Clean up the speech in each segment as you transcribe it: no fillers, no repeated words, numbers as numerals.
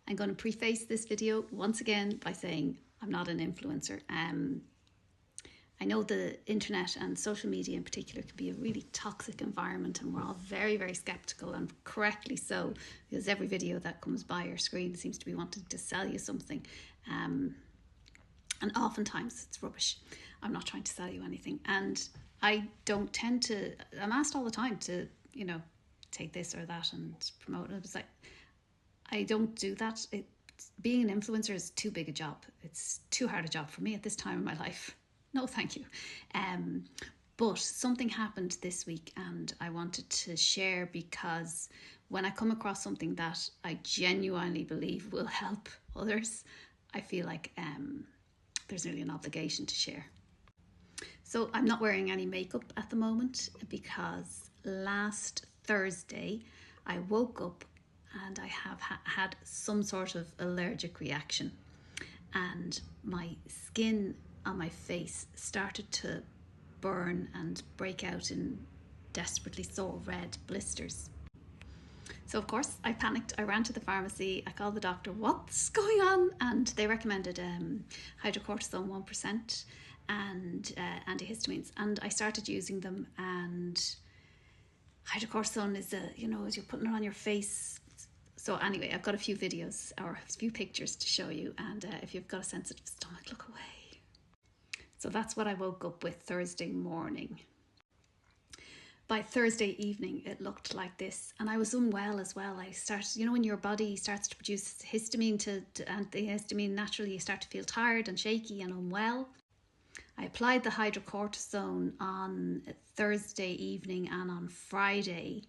I'm going to preface this video once again by saying I'm not an influencer. I know the internet and social media in particular can be a really toxic environment, and we're all very, very skeptical, and correctly so, because every video that comes by your screen seems to be wanting to sell you something. And oftentimes it's rubbish. I'm not trying to sell you anything. And I don't tend to, I'm asked all the time to, take this or that and promote it. It's like, I don't do that. Being an influencer is too big a job. It's too hard a job for me at this time in my life. No, thank you. But something happened this week and I wanted to share, because when I come across something that I genuinely believe will help others, I feel like there's nearly an obligation to share. So I'm not wearing any makeup at the moment because last Thursday I woke up and I have had some sort of allergic reaction, and my skin on my face started to burn and break out in desperately sore red blisters. So of course I panicked. I ran to the pharmacy, I called the doctor, what's going on? And they recommended hydrocortisone 1% and antihistamines, and I started using them. And hydrocortisone is as you're putting it on your face. So anyway, I've got a few videos or a few pictures to show you, and if you've got a sensitive stomach, look away. So that's what I woke up with Thursday morning. By Thursday evening, it looked like this, and I was unwell as well. I started, when your body starts to produce histamine to antihistamine, naturally you start to feel tired and shaky and unwell. I applied the hydrocortisone on Thursday evening and on Friday,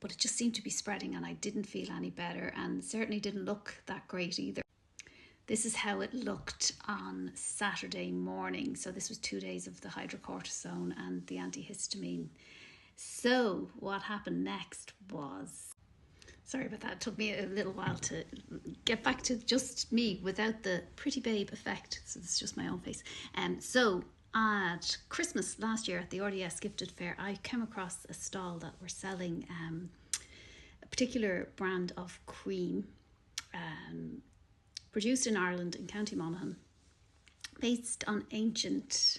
but it just seemed to be spreading and I didn't feel any better, and certainly didn't look that great either. This is how it looked on Saturday morning. So this was 2 days of the hydrocortisone and the antihistamine. So what happened next was, sorry about that, it took me a little while to get back to just me without the pretty babe effect. So this is just my own face. So at Christmas last year at the RDS Gifted Fair, I came across a stall that were selling a particular brand of cream, produced in Ireland in County Monaghan, based on ancient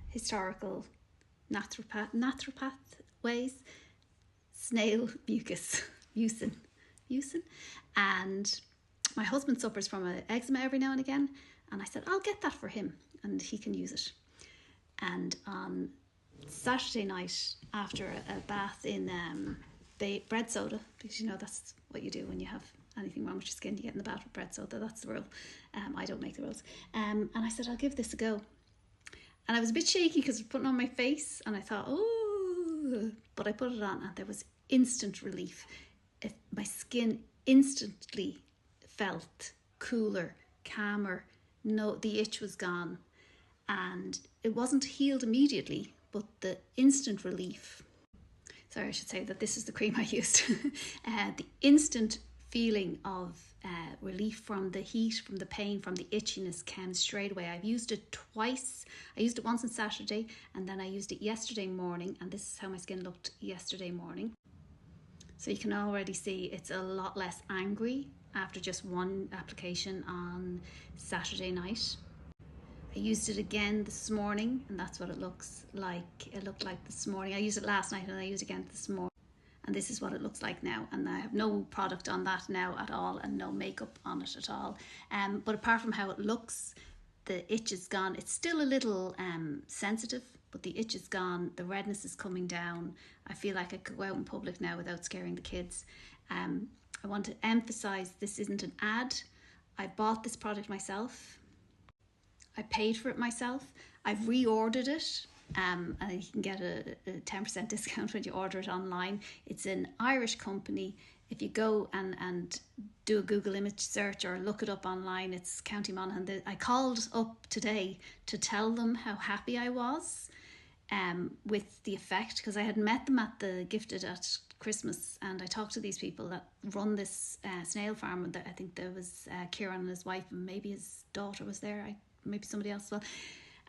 historical naturopath ways. Snail mucin. And my husband suffers from eczema every now and again, and I said I'll get that for him and he can use it. And on Saturday night, after a bath in bread soda, because that's what you do when you have anything wrong with your skin, you get in the bath with bread soda. That's the rule. I don't make the rules. And I said I'll give this a go. And I was a bit shaky because I was putting it on my face, and I thought, oh, but I put it on and there was instant relief. My skin instantly felt cooler, calmer. No, the itch was gone, and it wasn't healed immediately, but the instant relief. Sorry, I should say that this is the cream I used. The instant feeling of relief from the heat, from the pain, from the itchiness came straight away. I've used it twice. I used it once on Saturday, and then I used it yesterday morning, and this is how my skin looked yesterday morning. So you can already see it's a lot less angry after just one application on Saturday night. I used it again this morning, and that's what it looks like. It looked like this morning. I used it last night and I used it again this morning. And this is what it looks like now. And I have no product on that now at all, and no makeup on it at all. But apart from how it looks, the itch is gone. It's still a little sensitive, but the itch is gone. The redness is coming down. I feel like I could go out in public now without scaring the kids. I want to emphasize this isn't an ad. I bought this product myself. I paid for it myself. I've reordered it. And you can get a 10% discount when you order it online. It's an Irish company. If you go and do a Google image search or look it up online, it's County Monaghan. I called up today to tell them how happy I was with the effect, because I had met them at the Gifted at Christmas, and I talked to these people that run this snail farm, and I think there was Kieran and his wife, and maybe his daughter was there, maybe somebody else as well.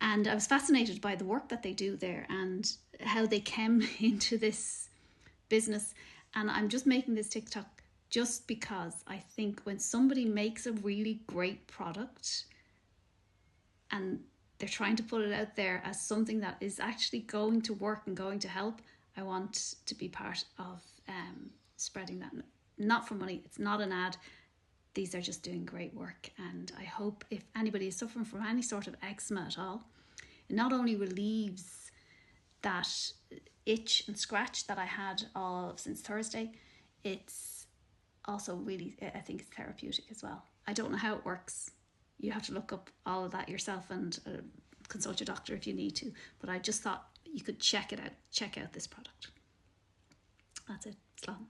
And I was fascinated by the work that they do there and how they came into this business. And I'm just making this TikTok just because I think when somebody makes a really great product and they're trying to put it out there as something that is actually going to work and going to help, I want to be part of spreading that. Not for money, it's not an ad. These are just doing great work, and I hope if anybody is suffering from any sort of eczema at all, it not only relieves that itch and scratch that I had all since Thursday, it's also really, I think it's therapeutic as well. I don't know how it works. You have to look up all of that yourself and consult your doctor if you need to, but I just thought you could check it out. Check out this product. That's it. Slán.